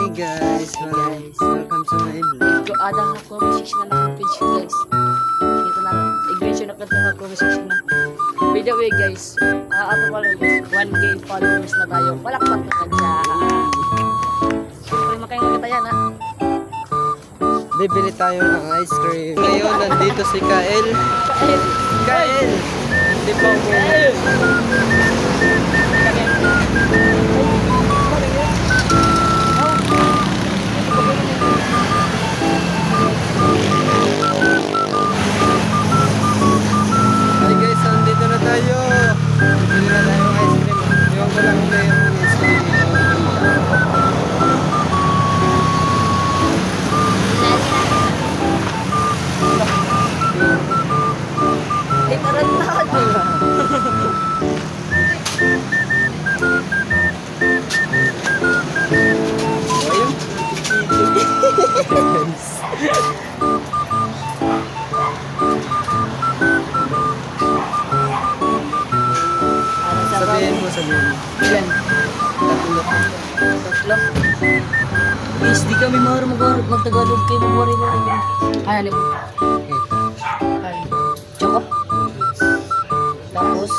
Hey guys, welcome to my vlog. Ito ada ako section na page guys. Kita na i-mention na ako section na. By the way guys, ato pala guys, 1K followers na tayo. Palakpak na kanya. Siyempre makain kita yan ha. Bibili tayo ng ice cream. Ngayon, nandito si Kael. Kael! Hindi pa umuwi. Hi guys, nandito na tayo. Bibili na tayo ng ice cream. Ewan ko lang na yung ice cream. Sabihin mo. Ilan? Tatlo. Guys, di kami magtagalog kayo mag-worry. Ay, ano po? Ay, Choco. Tapos,